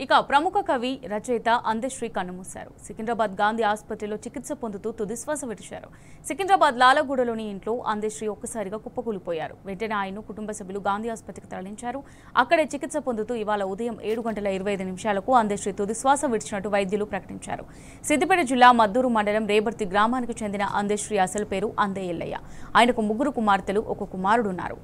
ఇక ప్రముఖ కవి రచయిత అందశ్రీ కన్నుమూశారు. సికింద్రాబాద్ గాంధీ ఆసుపత్రిలో చికిత్స పొందుతూ తుదిశ్వాస విడిచారు. సికింద్రాబాద్ లాలగూడలోని ఇంట్లో అందశ్రీ ఒక్కసారిగా కుప్పకూలిపోయారు. వెంటనే ఆయన్ను కుటుంబ సభ్యులు గాంధీ ఆసుపత్రికి తరలించారు. అక్కడే చికిత్స పొందుతూ ఇవాళ ఉదయం 7:25 అందశ్రీ తుదిశ్వాస విడిచినట్టు వైద్యులు ప్రకటించారు. సిద్దిపేట జిల్లా మద్దూరు మండలం రేబర్తి గ్రామానికి చెందిన అందశ్రీ అసలు పేరు అందే ఎల్లయ్య. ఆయనకు 3 కుమార్తెలు, 1 కుమారుడున్నారు.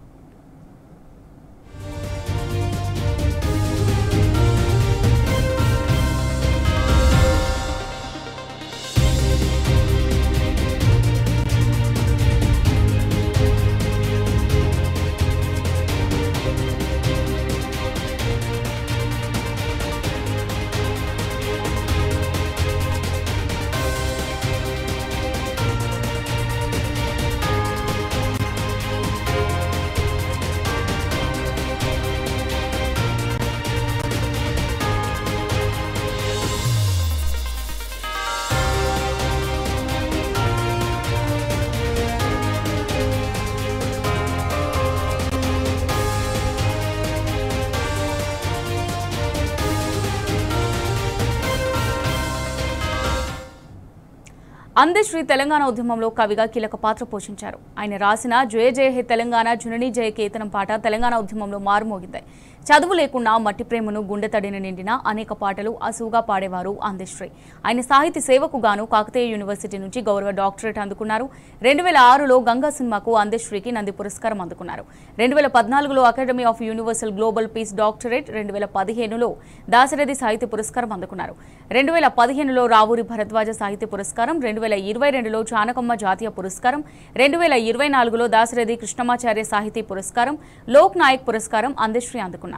అందశ్రీ తెలంగాణ ఉద్యమంలో కవిగా కీలక పాత్ర పోషించారు. ఆయన రాసిన జయ జయ హే తెలంగాణ జునని జయ కేతనం పాట తెలంగాణ ఉద్యమంలో మారుమోగింది. చదువు లేకుండా మట్టి ప్రేమను గుండె తడిని నిండిన అనేక పాటలు అసువుగా పాడేవారు అందశ్రీ. ఆయన సాహితీ సేవకు గాను కాకతీయ యూనివర్సిటీ నుంచి గౌరవ డాక్టరేట్ అందుకున్నారు. 2006లో గంగా సినిమాకు అందశ్రీకి నంది పురస్కారం అందుకున్నారు. 2014లో academy of universal global peace doctorate, 2015లో దాశరథి సాహిత్య పురస్కారం అందుకున్నారు. 2015లో రావూరి భరద్వాజ సాహిత్య పురస్కారం, 2022లో జానకమ్మ జాతీయ పురస్కారం, 2024లో దాశరథి కృష్ణమాచార్య సాహితీ పురస్కారం, లోక్ నాయక్ పురస్కారం అందశ్రీ అందుకున్నారు.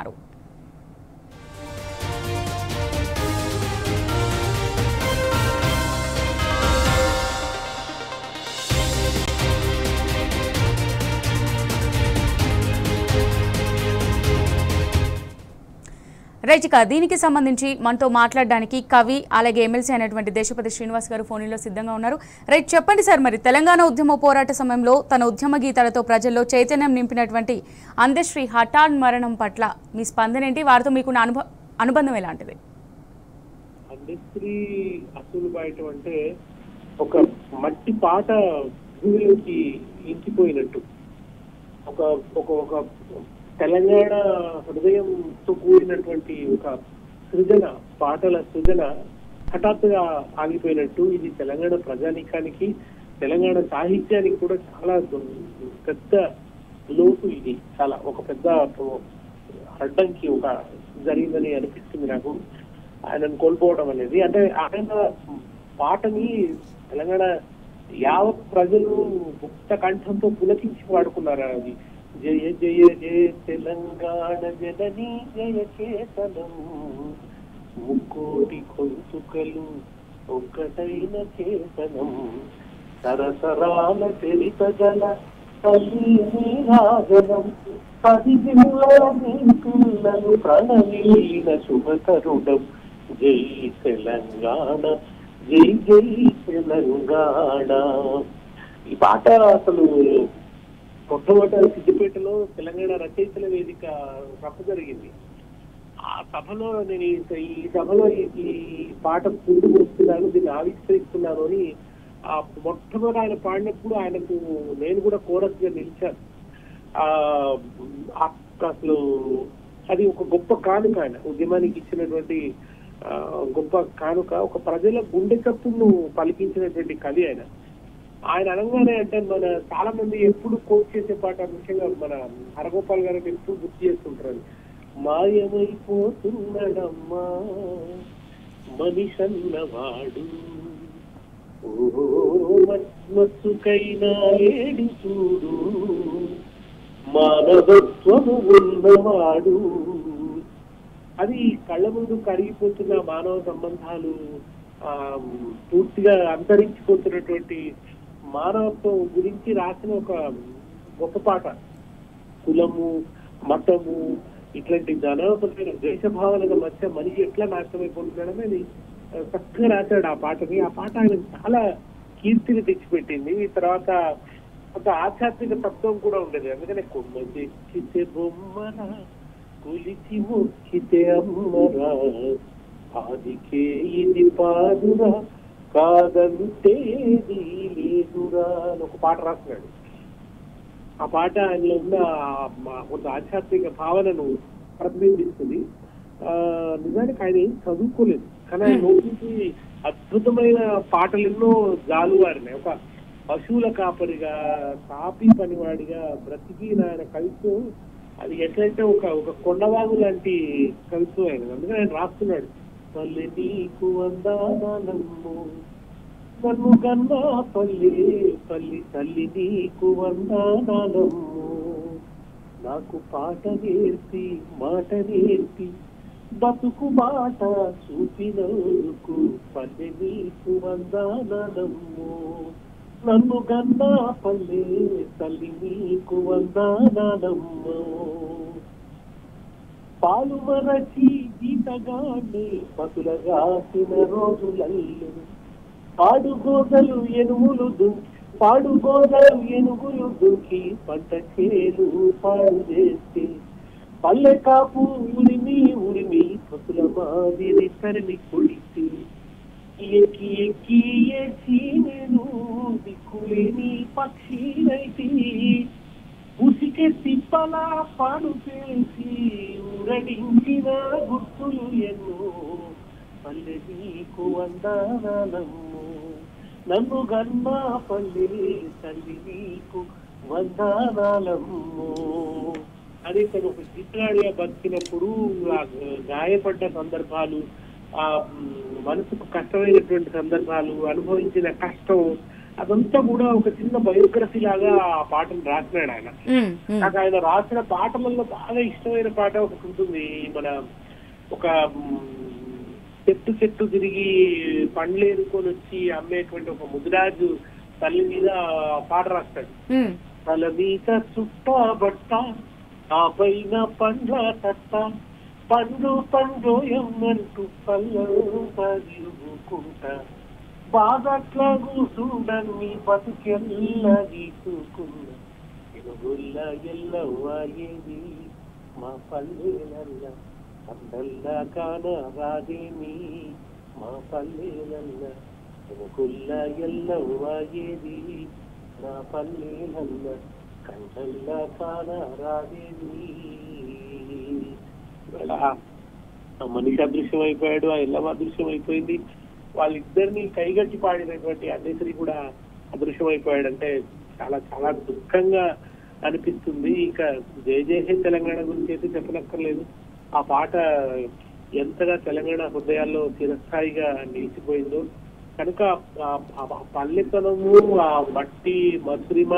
రైట్, దీనికి సంబంధించి మనతో మాట్లాడడానికి కవి అలాగే ఎమ్మెల్సీ అయినటువంటి దేశపతి శ్రీనివాస్ గారు ఫోన్లో సిద్ధంగా ఉన్నారు. రైట్, చెప్పండి సార్, మరి తెలంగాణ ఉద్యమ పోరాట సమయంలో తన ఉద్యమ గీతాలతో ప్రజల్లో చైతన్యం నింపినటువంటి అందశ్రీ హఠాన్ మరణం పట్ల మీ స్పందన ఏంటి? వారితో మీకున్న అనుబంధం ఎలాంటిది? అందశ్రీ అసలు బయట అంటే ఒక మట్టి పాట భూమిలోకి ఇంకిపోయినట్టు, ఒక ఒక ఒక తెలంగాణ హృదయంతో కూడినటువంటి ఒక సృజన, పాటల సృజన హఠాత్తుగా ఆగిపోయినట్టు. ఇది తెలంగాణ ప్రజానీకానికి, తెలంగాణ సాహిత్యానికి కూడా చాలా పెద్ద లోటు. ఇది చాలా ఒక పెద్ద అడ్డంకి ఒక జరిగిందని అనిపిస్తుంది నాకు, ఆయనను కోల్పోవడం అనేది. అంటే ఆయన పాటని తెలంగాణ యావత్ ప్రజలు ముక్త కంఠంతో పులకించి పాడుకున్నారు. అది జయ జయ జయ తెలంగాణ జనని జయ కేతనం, ముక్కోటి గొంతుకలు ఒక్కటైన చేతనం, సరసరాల చరిత గల తల్లి రాజనం, 10 పిల్లలు ప్రణవీన శుభకరుడం, జై తెలంగాణ జై జై తెలంగాణ. ఈ పాట అసలు మొట్టమొదటి సిద్దిపేటలో తెలంగాణ రచయితల వేదిక సభ జరిగింది. ఆ సభలో నేను ఈ సభలో ఈ పాట ముందుకు వస్తున్నాను, దీన్ని ఆవిష్కరిస్తున్నాను అని ఆ మొట్టమొదటి ఆయన పాడినప్పుడు ఆయనకు నేను కూడా కోరస్ గా నిలిచాను. అసలు అది ఒక గొప్ప కానుక, ఆయన ఉద్యమానికి ఇచ్చినటువంటి గొప్ప కానుక, ఒక ప్రజల గుండె చప్పును పలికించినటువంటి కవి ఆయన. ఆయన అనగానే అంటే మన చాలా మంది ఎప్పుడు కోట్ చేసే పాట, ముఖ్యంగా మన హరగోపాల్ గారు ఎప్పుడు గుర్తు చేస్తుంటారు, మాయమైపోతున్నాడమ్మా మనిషన్నవాడు, మత్సుకైనా ఏడి చూడు మానవత్వము ఉన్నవాడు. అది కళ్ళ ముందు కరిగిపోతున్న మానవ సంబంధాలు, పూర్తిగా అంతరించిపోతున్నటువంటి మానవత్వం గురించి రాసిన ఒక గొప్ప పాట. కులము, మతము, ఇట్లాంటి అనవసరమైన దేశ భావనల మధ్య మనిషి ఎట్లా నాశనమైపోతున్నాడని చక్కగా రాశాడు ఆ పాటని. ఆ పాట ఆయన చాలా కీర్తిని తెచ్చిపెట్టింది. తర్వాత ఒక ఆధ్యాత్మిక తత్వం కూడా ఉండేది. అందుకనే కొమ్మ తెచ్చితే బొమ్మన కొలిచి మొక్కితే అమ్మరా ఆదికే ఇది పాదురా కాదంటే లేదురా అని ఒక పాట రాస్తున్నాడు. ఆ పాట ఆయనలో ఉన్న కొంత ఆధ్యాత్మిక భావనను ప్రతిబింబిస్తుంది. నిజానికి ఆయన ఏం చదువుకోలేదు, కానీ ఆయన నోటికి అద్భుతమైన పాటలు ఎన్నో జాలువారినాయి. ఒక పశువుల కాపరిగా, కాపీ పనివాడిగా బ్రతికిన ఆయన కవిత్వం అది ఎట్లయితే ఒక కొండవాగు లాంటి కవిత్వం ఆయన. అందుకని ఆయన రాస్తున్నాడు, పల్లె నీకు వందనాలమ్ము నన్ను కన్నా పల్లె పల్లి తల్లి నీకు వందనాలమ్ము నాకు పాట నేర్పి మాట నేర్పి బతుకు మాట చూపినందుకు పల్లె నీకు వందనాలమ్ము నన్ను కన్నా పల్లె తల్లి నీకు వందనాలమ్ము పాలు మరచి గీతగానే పతులగాసిన రోజులల్లు పాడుగోదలు ఎనుగులు దుంకి పంట చేలు పాడు చేస్తే పల్లె కాపు ఉరిమి పతుల మాదిరి తరిమి కొడితే ఎక్కి ఎక్కి ఏచి నేను దిక్కులేని పక్షినైతే ఉసికే తిప్పలా పాడు చేసి ఊరడించిన గుర్తులు ఎన్నో పల్లె నీకు వందనాలమ్ము నన్ను గన్నా పల్లె తల్లి నీకు వందనాలమ్ము అని తను ఒక చిత్రాడిగా బతికినప్పుడు ఆ గాయపడ్డ సందర్భాలు, ఆ మనసుకు కష్టమైనటువంటి సందర్భాలు, అనుభవించిన కష్టం అదంతా కూడా ఒక చిన్న బయోగ్రఫీ లాగా ఆ పాటను రాసినాడు ఆయన. నాకు ఆయన రాసిన పాటలలో బాగా ఇష్టమైన పాట ఒకటి ఉంటుంది. మన ఒక చెట్టు తిరిగి పండ్లు ఏరుకొని వచ్చి అమ్మేటువంటి ఒక ముదిరాజు తల్లి మీద పాట రాస్తాడు. తల మీద చుట్ట బట్ట ఆ పైన పండ్ల తట్ట పండ్లు ఎమ్మంటూ పళ్ళంతా తిరుగుకుంటా బాధట్లా కూసుండని బతుకెల్లా గీసుకున్నా ఎనుగుల్ల ఎల్లవ్వాయేది మా పల్లెలల్లా అందల్లా కాన రాదేమి మా పల్లెలల్లా ఎనుగుల్ల ఎల్లవ్వాయేది నా పల్లెలల్లా కండల్లా కాన రాదేమి. మనిషి అదృశ్యం అయిపోయాడు, ఆ ఎల్లమ్మ అదృశ్యం అయిపోయింది. వాళ్ళిద్దరిని కైగట్టి పాడినటువంటి అన్నశ్రీ కూడా అదృశ్యం అయిపోయాడంటే చాలా చాలా దుఃఖంగా అనిపిస్తుంది. ఇక జయ జయ హే తెలంగాణ గురించి అయితే చెప్పనక్కర్లేదు. ఆ పాట ఎంతగా తెలంగాణ హృదయాల్లో చిరస్థాయిగా నిలిచిపోయిందో. కనుక ఆ పల్లెతనము, ఆ మట్టి మధురిమ,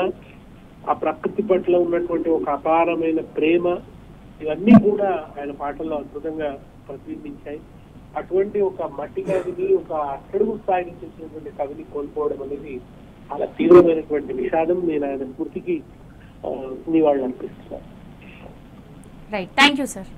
ఆ ప్రకృతి పట్ల ఉన్నటువంటి ఒక అపారమైన ప్రేమ, ఇవన్నీ కూడా ఆయన పాటల్లో అద్భుతంగా ప్రతిబింబించాయి. అటువంటి ఒక మట్టి కవిని, ఒక అట్టడుగు స్థాయికి చేసినటువంటి కవిని కోల్పోవడం అనేది చాలా తీవ్రమైనటువంటి విషాదం. నేను ఆయన స్ఫూర్తికి నివాళులు అర్పిస్తున్నాను. Right, thank you sir.